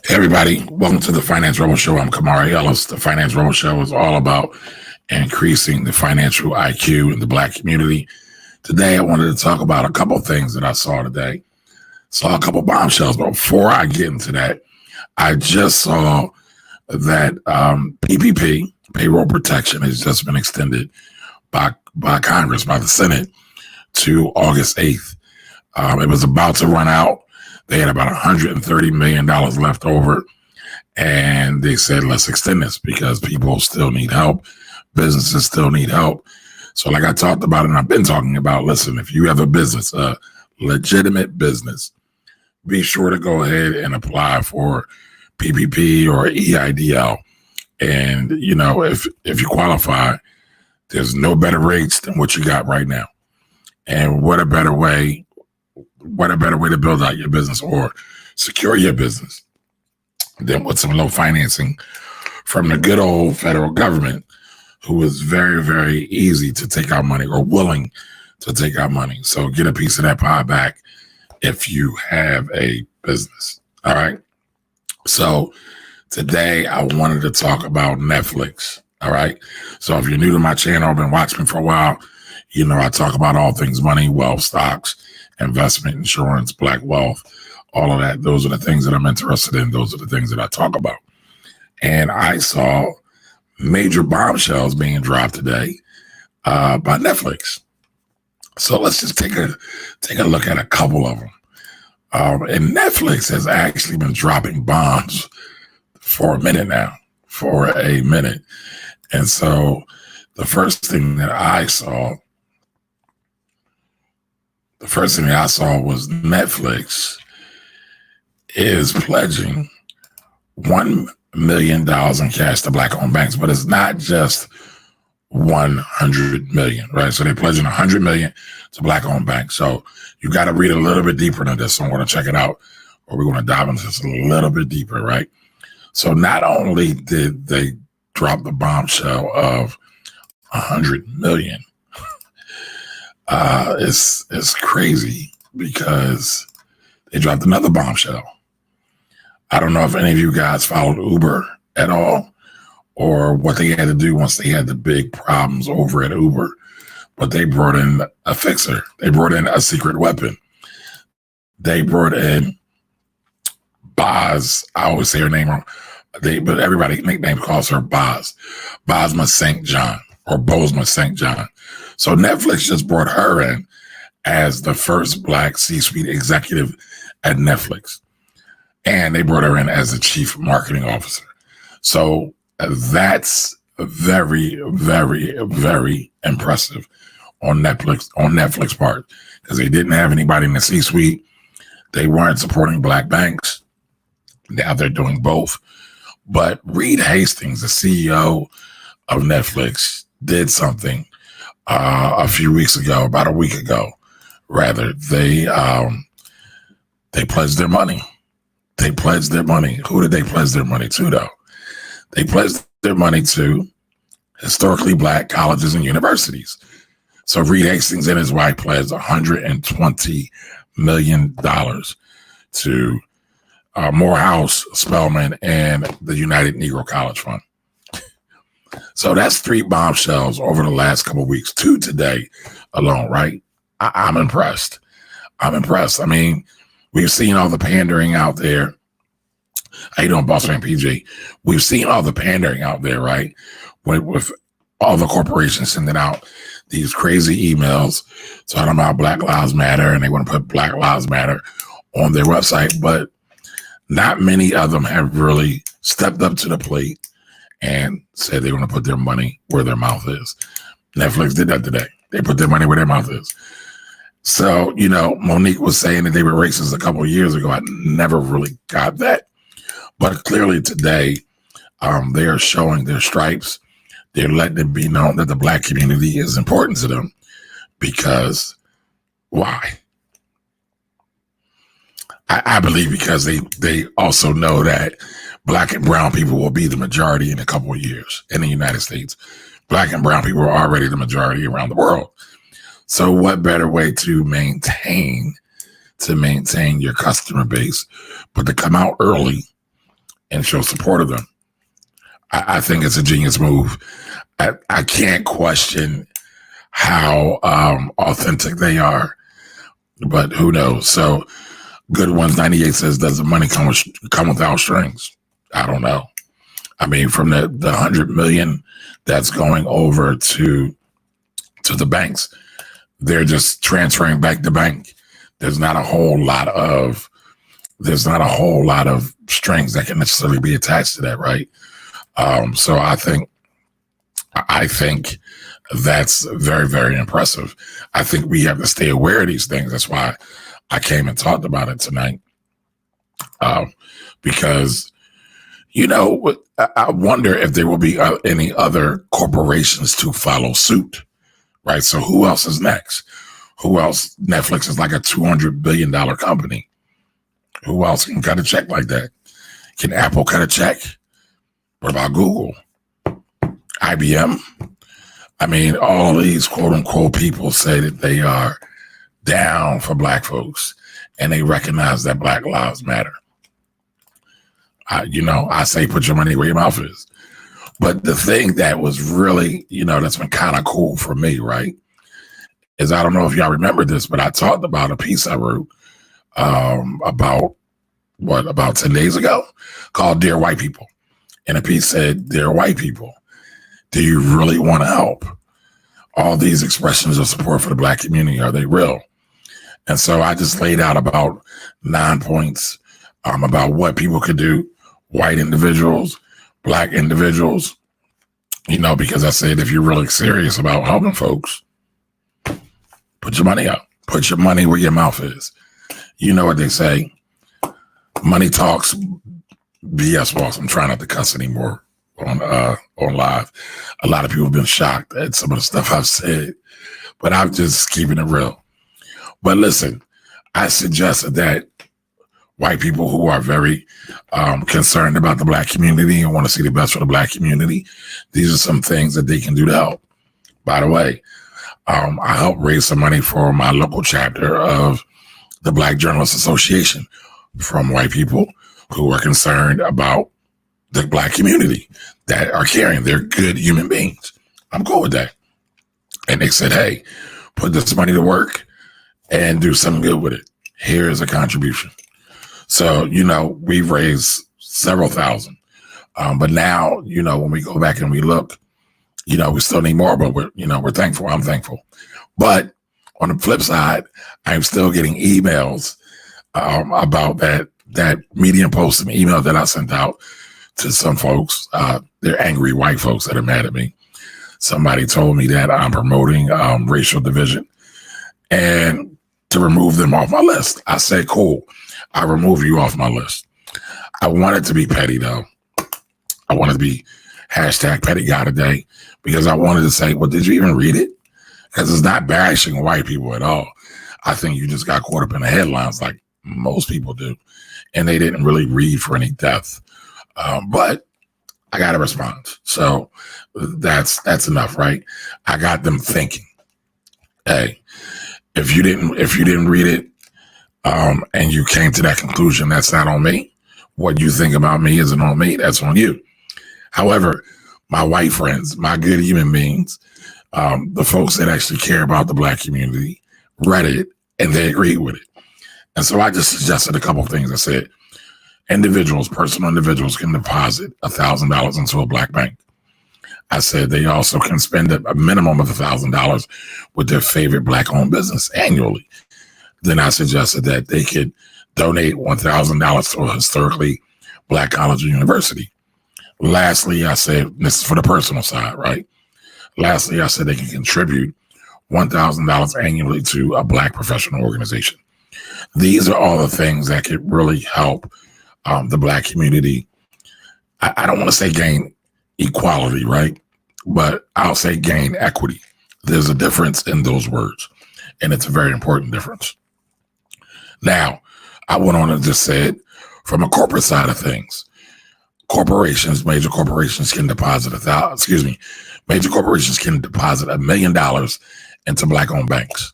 Hey everybody, welcome to the Finance Rebel Show. I'm Kamari Ellis. The Finance Rebel Show is all about increasing the financial IQ in the Black community. Today, I wanted to talk about a couple things that I saw today. Saw a couple bombshells, but before I get into that, I just saw that PPP, payroll protection, has just been extended by Congress, by the Senate, to August 8th. It was about to run out. They had about $130 million left over. And they said, let's extend this because people still need help. Businesses still need help. So like I talked about, and I've been talking about, listen, if you have a business, a legitimate business, be sure to go ahead and apply for PPP or EIDL. And, you know, if you qualify, there's no better rates than what you got right now. And what a better way to build out your business or secure your business than with some low financing from the good old federal government, who is very, very easy to take out money or willing to take out money. So get a piece of that pie back if you have a business. All right. So today I wanted to talk about Netflix. All right. So if you're new to my channel, been watching me for a while, you know, I talk about all things money, wealth, stocks, investment, insurance, black wealth, all of that. Those are the things that I'm interested in. Those are the things that I talk about. And I saw major bombshells being dropped today by Netflix. So let's just take a look at a couple of them. And Netflix has actually been dropping bombs for a minute now, And so the first thing that I saw was Netflix is pledging $1 million in cash to Black-owned banks, but it's not just 100 million, right? So they're pledging 100 million to Black-owned banks. So you got to read a little bit deeper into this. So I'm going to check it out, or we're going to dive into this a little bit deeper, right? So not only did they drop the bombshell of 100 million, it's crazy because they dropped another bombshell. I don't know if any of you guys followed Uber at all, or what they had to do once they had the big problems over at Uber, but they brought in a fixer. They brought in a secret weapon. They brought in Boz. I always say her name wrong. But everybody nickname calls her Boz. Bozma St. John or Bozma St. John. So Netflix just brought her in as the first Black C-suite executive at Netflix. And they brought her in as the chief marketing officer. So that's very, very, very impressive on Netflix part, because they didn't have anybody in the C-suite. They weren't supporting Black banks. Now they're doing both. But Reed Hastings, the CEO of Netflix, did something a few weeks ago, about a week ago, rather. They pledged their money. They pledged their money. Who did they pledge their money to, though? They pledged their money to historically Black colleges and universities. So Reed Hastings and his wife pledged $120 million to Morehouse, Spelman, and the United Negro College Fund. So that's 3 bombshells over the last couple of weeks, 2 today alone, right? I'm impressed. I mean, we've seen all the pandering out there. How you doing, Boss Man PG? We've seen all the pandering out there, right? With all the corporations sending out these crazy emails talking about Black Lives Matter, and they want to put Black Lives Matter on their website, but not many of them have really stepped up to the plate and said they're going to put their money where their mouth is. Netflix did that today. They put their money where their mouth is. So, you know, Monique was saying that they were racist a couple of years ago. I never really got that. But clearly today, they are showing their stripes. They're letting it be known that the Black community is important to them. Because why? I believe because they also know that Black and brown people will be the majority in a couple of years in the United States. Black and brown people are already the majority around the world. So what better way to maintain your customer base, but to come out early and show support of them. I think it's a genius move. I can't question how authentic they are, but who knows? So Good Ones 98 says, does the money come without strings? I don't know. I mean, from the 100 million that's going over to the banks, they're just transferring back to bank. There's not a whole lot of strings that can necessarily be attached to that, right? So I think that's very, very impressive. I think we have to stay aware of these things. That's why I came and talked about it tonight. Because, I wonder if there will be any other corporations to follow suit, right? So who else is next? Who else? Netflix is like a $200 billion company. Who else can cut a check like that? Can Apple cut a check? What about Google? IBM? I mean, all of these quote unquote people say that they are down for Black folks and they recognize that Black lives matter. I say put your money where your mouth is. But the thing that was really, that's been kind of cool for me, right, is I don't know if y'all remember this, but I talked about a piece I wrote about 10 days ago called Dear White People. And a piece said, Dear white people, do you really want to help? All these expressions of support for the Black community, are they real? And so I just laid out about 9 points about what people could do, white individuals, Black individuals, because I said, if you're really serious about helping folks, put your money out. Put your money where your mouth is. You know what they say, money talks, BS walks. I'm trying not to cuss anymore on live. A lot of people have been shocked at some of the stuff I've said, but I'm just keeping it real. But listen, I suggested that white people who are very concerned about the Black community and want to see the best for the Black community, these are some things that they can do to help. By the way, I helped raise some money for my local chapter of the Black Journalists Association from white people who are concerned about the Black community, that are caring. They're good human beings. I'm cool with that. And they said, hey, put this money to work and do something good with it. Here's a contribution. So, we've raised several thousand. But now, when we go back and we look, we still need more, but we're thankful. I'm thankful. But on the flip side, I'm still getting emails about that Medium post and email that I sent out to some folks. They're angry white folks that are mad at me. Somebody told me that I'm promoting racial division and to remove them off my list. I said, cool, I remove you off my list. I want it to be petty though. I wanted to be hashtag petty guy today because I wanted to say, well, did you even read it? Because it's not bashing white people at all. I think you just got caught up in the headlines like most people do. And they didn't really read for any depth. But I got a response. So that's enough, right? I got them thinking, hey, if you didn't read it and you came to that conclusion, that's not on me. What you think about me isn't on me. That's on you. However, my white friends, my good human beings, the folks that actually care about the Black community read it and they agreed with it. And so I just suggested a couple of things. I said, personal individuals can deposit $1,000 into a Black bank. I said they also can spend a minimum of $1,000 with their favorite Black-owned business annually. Then I suggested that they could donate $1,000 to a historically Black college or university. Lastly, I said, this is for the personal side, right? Lastly, I said they can contribute $1,000 annually to a Black professional organization. These are all the things that could really help the Black community. I don't want to say gain equality, right? But I'll say gain equity. There's a difference in those words, and it's a very important difference. Now, I went on and just said, from a corporate side of things, major corporations can deposit $1 million into Black-owned banks.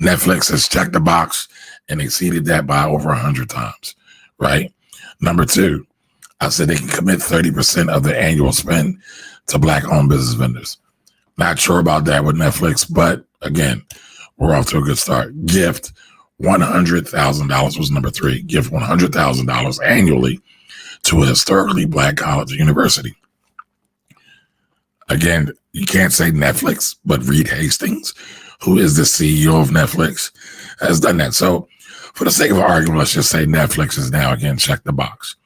Netflix has checked the box and exceeded that by over 100 times, right? Number two, I said they can commit 30% of their annual spend to Black-owned business vendors. Not sure about that with Netflix, but again, we're off to a good start. Gift $100,000 was number three. Gift $100,000 annually to a historically Black college or university. Again, you can't say Netflix, but Reed Hastings, who is the CEO of Netflix, has done that. So for the sake of argument, let's just say Netflix is now, again, check the box.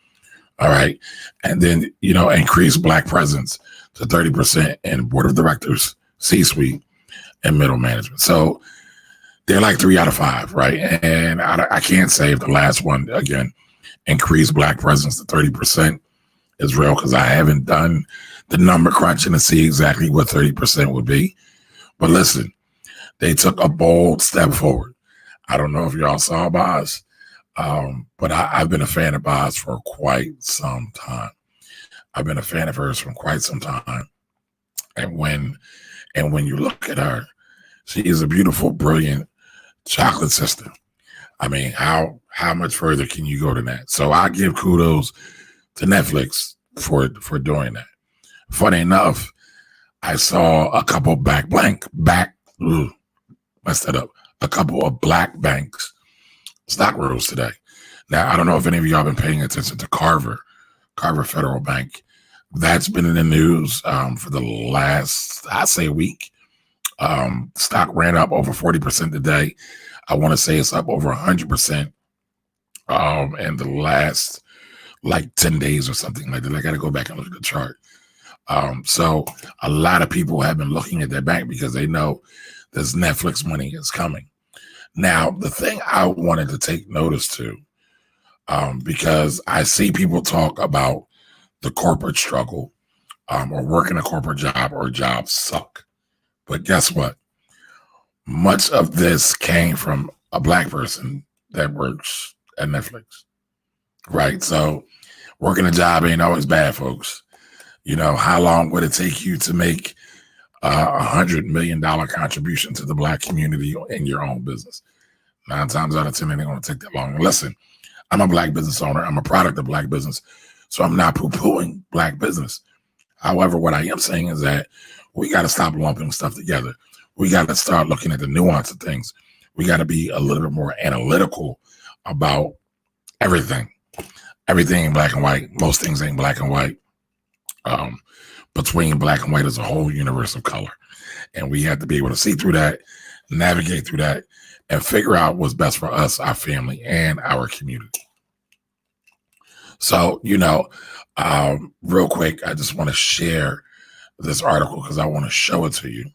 All right. And then, increase Black presence to 30% in board of directors, C-suite, and middle management. So they're like 3 out of 5, right? And I can't say if the last one, again, increase Black presence to 30% is real, because I haven't done the number crunching to see exactly what 30% would be. But listen, they took a bold step forward. I don't know if y'all saw Boz, but I've been a fan of Boz for quite some time. I've been a fan of hers for quite some time. And when you look at her, she is a beautiful, brilliant chocolate sister. I mean, how much further can you go than that? So I give kudos to Netflix for doing that. Funny enough, I saw a couple a couple of Black banks stock rose today. Now, I don't know if any of y'all been paying attention to Carver Federal Bank. That's been in the news for the last, I'd say, week. Stock ran up over 40% today. I want to say it's up over 100% in the last 10 days or something like that. I got to go back and look at the chart. So a lot of people have been looking at that bank because they know this Netflix money is coming. Now, the thing I wanted to take notice to, because I see people talk about the corporate struggle, or working a corporate job, or jobs suck. But guess what? Much of this came from a Black person that works at Netflix, right? So working a job ain't always bad, folks. How long would it take you to make $100 million contribution to the Black community in your own business? 9 times out of 10, it ain't going to take that long. Listen, I'm a Black business owner. I'm a product of Black business. So I'm not poo-pooing Black business. However, what I am saying is that we got to stop lumping stuff together. We got to start looking at the nuance of things. We got to be a little bit more analytical about everything. Everything ain't black and white. Most things ain't black and white. Between black and white is a whole universe of color. And we have to be able to see through that, navigate through that, and figure out what's best for us, our family, and our community. So, real quick, I just want to share this article because I want to show it to you.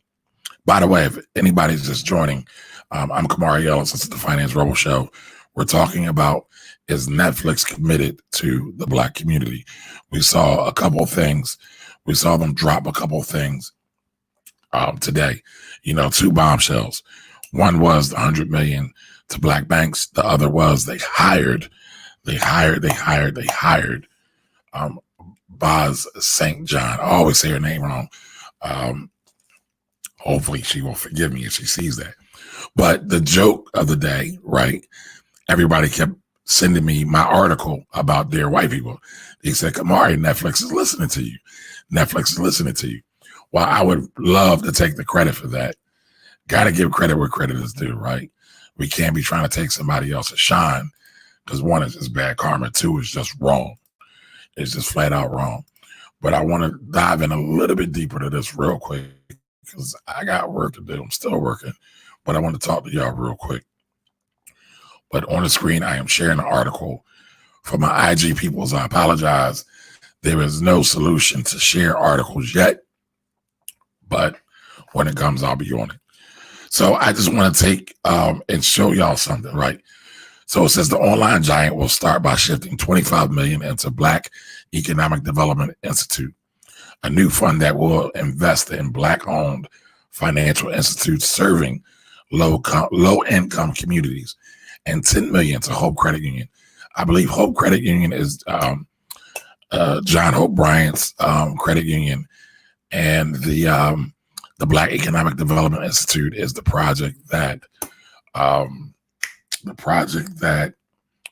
By the way, if anybody's just joining, I'm Kamari Ellis. This is the Finance Rebel Show. We're talking about, is Netflix committed to the Black community? We saw a couple of things. We saw them drop a couple of things today. 2 bombshells. One was the $100 million to Black banks. The other was they hired Boz St. John. I always say her name wrong. Hopefully she will forgive me if she sees that. But the joke of the day, right? Everybody kept sending me my article about their white people. They said, Kamari, Netflix is listening to you. Netflix is listening to you. Well, I would love to take the credit for that. Got to give credit where credit is due, right? We can't be trying to take somebody else's shine, because 1 is just bad karma. 2 is just wrong. It's just flat out wrong. But I want to dive in a little bit deeper to this real quick, because I got work to do. I'm still working, but I want to talk to y'all real quick. But on the screen, I am sharing an article for my IG peoples. I apologize. There is no solution to share articles yet, but when it comes, I'll be on it. So I just want to take and show y'all something, right? So it says the online giant will start by shifting $25 million into Black Economic Development Institute, a new fund that will invest in Black-owned financial institutes serving low-income communities, and $10 million to Hope Credit Union. I believe Hope Credit Union is John Hope Bryant's credit union, and the Black Economic Development Institute is the project that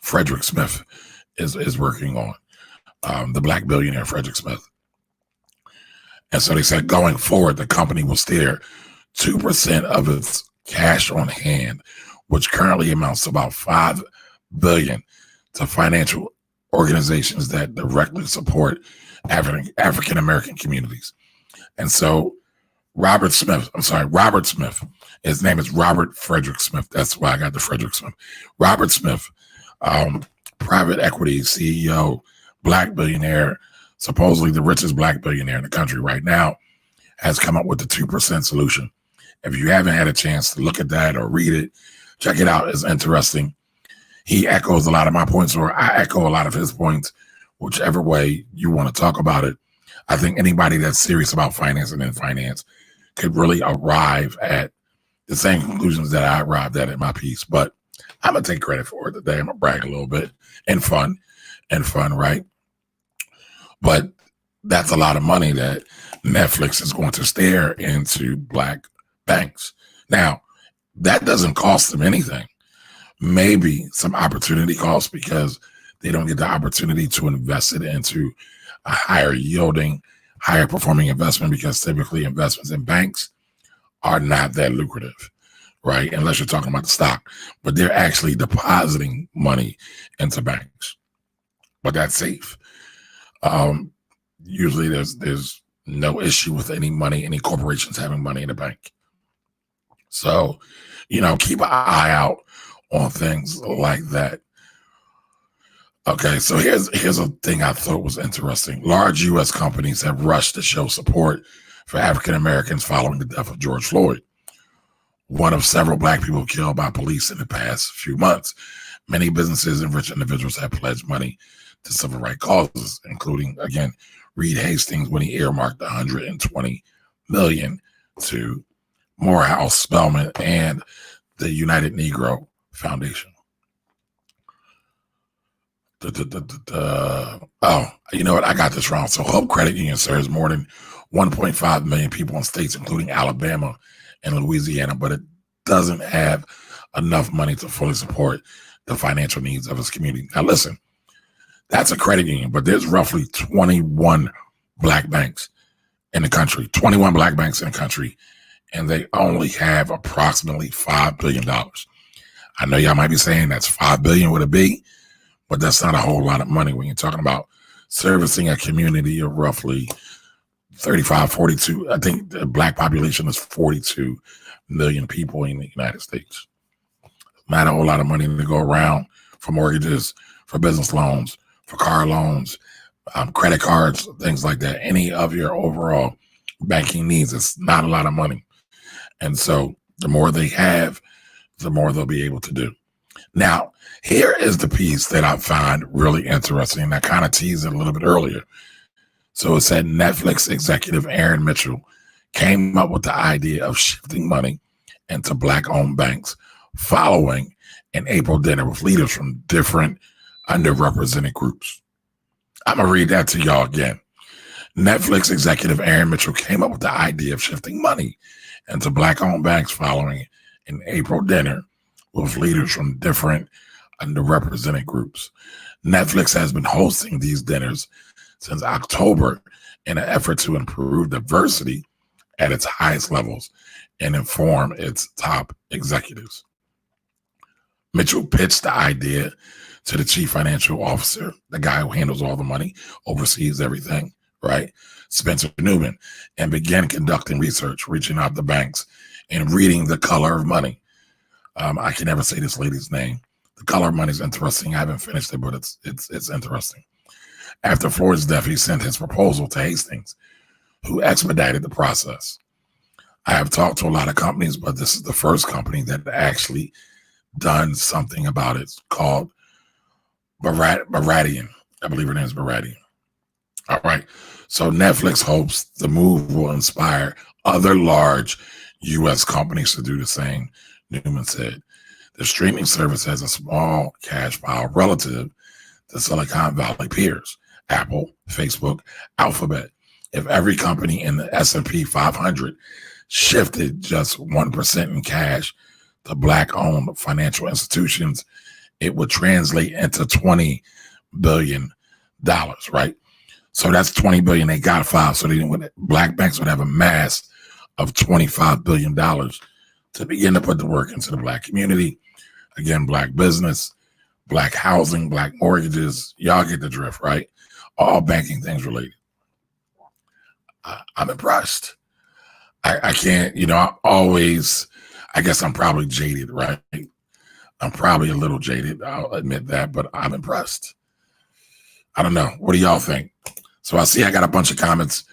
Frederick Smith is working on, the black billionaire Frederick Smith. And so they said going forward, the company will steer 2% of its cash on hand, which currently amounts to about $5 billion, to financial organizations that directly support African American communities. And so Robert Smith, his name is Robert Frederick Smith. That's why I got the Frederick Smith. Robert Smith, private equity CEO, black billionaire, supposedly the richest black billionaire in the country right now, has come up with the 2% solution. If you haven't had a chance to look at that or read it, check it out. It's interesting. He echoes a lot of my points, or I echo a lot of his points, whichever way you want to talk about it. I think anybody that's serious about finance and in finance could really arrive at the same conclusions that I arrived at in my piece. But I'm going to take credit for it today. I'm going to brag a little bit and fun, right? But that's a lot of money that Netflix is going to stare into black banks. Now, that doesn't cost them anything. Maybe some opportunity costs because they don't get the opportunity to invest it into a higher yielding, higher performing investment, because typically investments in banks are not that lucrative, right? Unless you're talking about the stock, but they're actually depositing money into banks, but that's safe. Usually there's no issue with any corporations having money in the bank. So, keep an eye out on things like that. Okay, so here's a thing I thought was interesting. Large U.S. companies have rushed to show support for African Americans following the death of George Floyd, one of several black people killed by police in the past few months. Many businesses and rich individuals have pledged money to civil rights causes, including, again, Reed Hastings when he earmarked $120 million to Morehouse Spelman and the United Negro Foundation. Oh, you know what? I got this wrong. So Hope Credit Union serves more than 1.5 million people in states, including Alabama and Louisiana, but it doesn't have enough money to fully support the financial needs of its community. Now, listen, that's a credit union, but there's roughly 21 black banks in the country, and they only have approximately $5 billion. I know y'all might be saying that's $5 billion with a B, but that's not a whole lot of money when you're talking about servicing a community of roughly 35, 42. I think the black population is 42 million people in the United States. Not a whole lot of money to go around for mortgages, for business loans, for car loans, credit cards, things like that. Any of your overall banking needs, it's not a lot of money. And so the more they have, the more they'll be able to do. Now, here is the piece that I find really interesting, and I kind of teased it a little bit earlier. So it said Netflix executive Aaron Mitchell came up with the idea of shifting money into black-owned banks following an April dinner with leaders from different underrepresented groups. I'm going to read that to y'all again. Netflix executive Aaron Mitchell came up with the idea of shifting money into black-owned banks following an April dinner with leaders from different underrepresented groups. Netflix has been hosting these dinners since October in an effort to improve diversity at its highest levels and inform its top executives. Mitchell pitched the idea to the chief financial officer, the guy who handles all the money, oversees everything, right? Spencer Newman, and began conducting research, reaching out to banks and reading The Color of Money. I can never say this lady's name. The Color of Money is interesting. I haven't finished it, but it's interesting. After Floyd's death, he sent his proposal to Hastings, who expedited the process. I have talked to a lot of companies, but this is the first company that actually done something about it. It's called Baradian. I believe her name is Baradian. All right. So Netflix hopes the move will inspire other large U.S. companies to do the same, Newman said. The streaming service has a small cash pile relative to Silicon Valley peers, Apple, Facebook, Alphabet. If every company in the S&P 500 shifted just 1% in cash to black-owned financial institutions, it would translate into $20 billion, right? So that's 20 billion. They got 5. So black banks would have a mass of $25 billion to begin to put the work into the black community. Again, black business, black housing, black mortgages. Y'all get the drift, right? All banking things related. I'm impressed. I can't, I guess I'm probably jaded, right? I'm probably a little jaded. I'll admit that, but I'm impressed. I don't know. What do y'all think? So I see I got a bunch of comments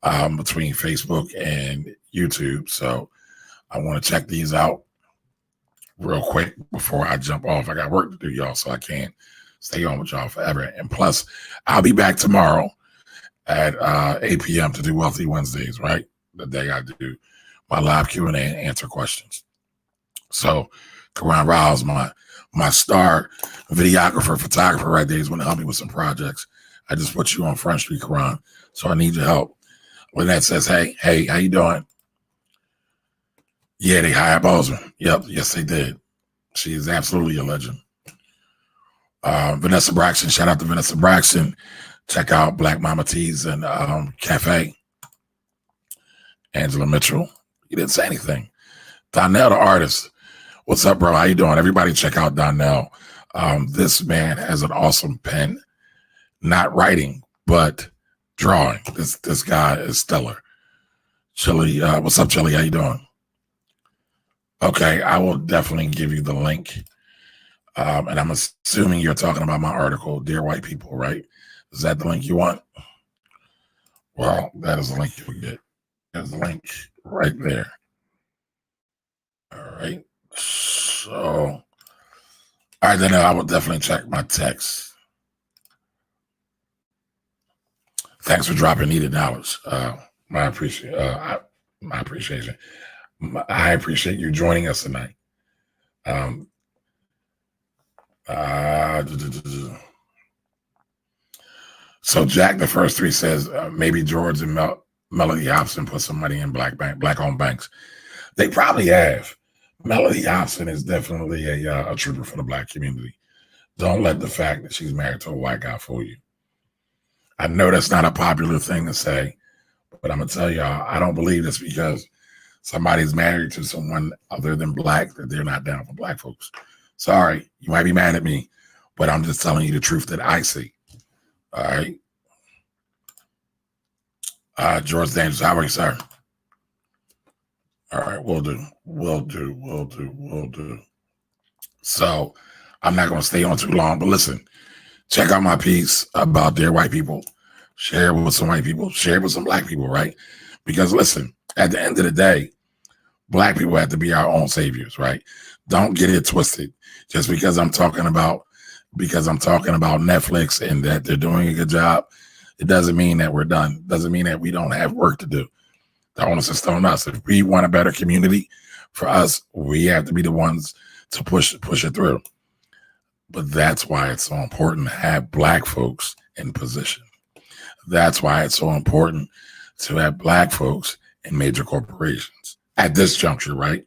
between Facebook and YouTube. So I want to check these out real quick before I jump off. I got work to do, y'all, so I can't stay on with y'all forever. And plus, I'll be back tomorrow at 8 p.m. to do Wealthy Wednesdays, right? The day I do my live Q&A and answer questions. So Karan Riles, my star videographer, photographer right there, is going to help me with some projects. I just put you on Front Street, Karan, so I need your help. Lynette says, hey, how you doing? Yeah, they hired Bozeman. Yep, yes, they did. She is absolutely a legend. Vanessa Braxton, shout out to Vanessa Braxton. Check out Black Mama Teas and Cafe. Angela Mitchell, you didn't say anything. Donnell, the artist. What's up, bro? How you doing? Everybody check out Donnell. This man has an awesome pen. Not writing, but drawing. This guy is stellar. Chili, what's up, Chili? How you doing? Okay, I will definitely give you the link. And I'm assuming you're talking about my article, Dear White People, right? Is that the link you want? Well, that is the link you get. There's the link right there. All right. So, all right, then I will definitely check my text. Thanks for dropping needed knowledge. My appreciation. I appreciate you joining us tonight. So Jack, the first three says maybe George and Melody Hobson put some money in black-owned banks. They probably have. Melody Hobson is definitely a trooper for the black community. Don't let the fact that she's married to a white guy fool you. I know that's not a popular thing to say, but I'm going to tell y'all, I don't believe this because somebody's married to someone other than black that they're not down for black folks. Sorry, you might be mad at me, but I'm just telling you the truth that I see. All right. George Daniels, how are you, sir? All right, we'll do. So I'm not going to stay on too long, but listen, check out my piece about Dear White People. Share it with some white people. Share it with some black people, right? Because listen, at the end of the day, black people have to be our own saviors, right? Don't get it twisted. Just because I'm talking about Netflix and that they're doing a good job, it doesn't mean that we're done. Doesn't mean that we don't have work to do. The onus is still on us. If we want a better community for us, we have to be the ones to push it through. But that's why it's so important to have black folks in position. That's why it's so important to have black folks in major corporations at this juncture, right?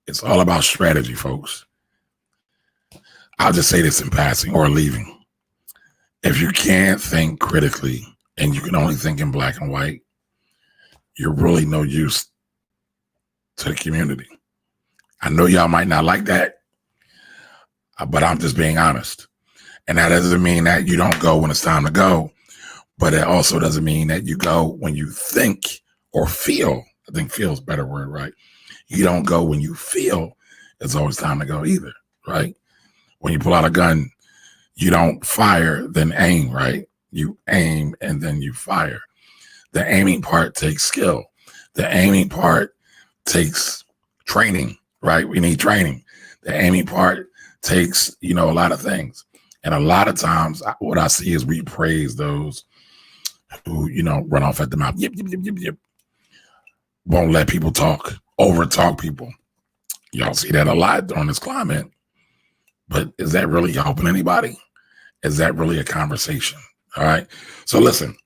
It's all about strategy, folks. I'll just say this in passing or leaving. If you can't think critically and you can only think in black and white, you're really no use to the community. I know y'all might not like that, but I'm just being honest. And that doesn't mean that you don't go when it's time to go, but it also doesn't mean that you go when you think or feel. I think feel is a better word, right? You don't go when you feel it's always time to go either, right? When you pull out a gun, you don't fire, then aim, right? You aim and then you fire. The aiming part takes skill. The aiming part takes training, right? We need training. The aiming part takes, a lot of things. And a lot of times what I see is we praise those who, run off at the mouth. Yip, yip, yip, yip, yip. Won't let people talk, over talk people. Y'all see that a lot during this climate. But is that really helping anybody? Is that really a conversation? All right. So listen,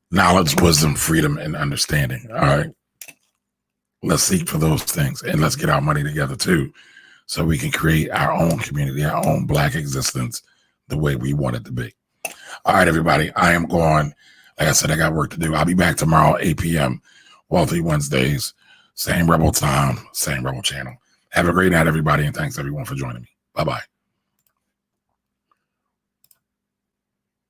knowledge, wisdom, freedom, and understanding. All right. Let's seek for those things and let's get our money together too, so we can create our own community, our own black existence the way we want it to be. All right, everybody, I am going. Like I said, I got work to do. I'll be back tomorrow, 8 p.m., Wealthy Wednesdays, same Rebel time, same Rebel channel. Have a great night, everybody, and thanks, everyone, for joining me. Bye-bye.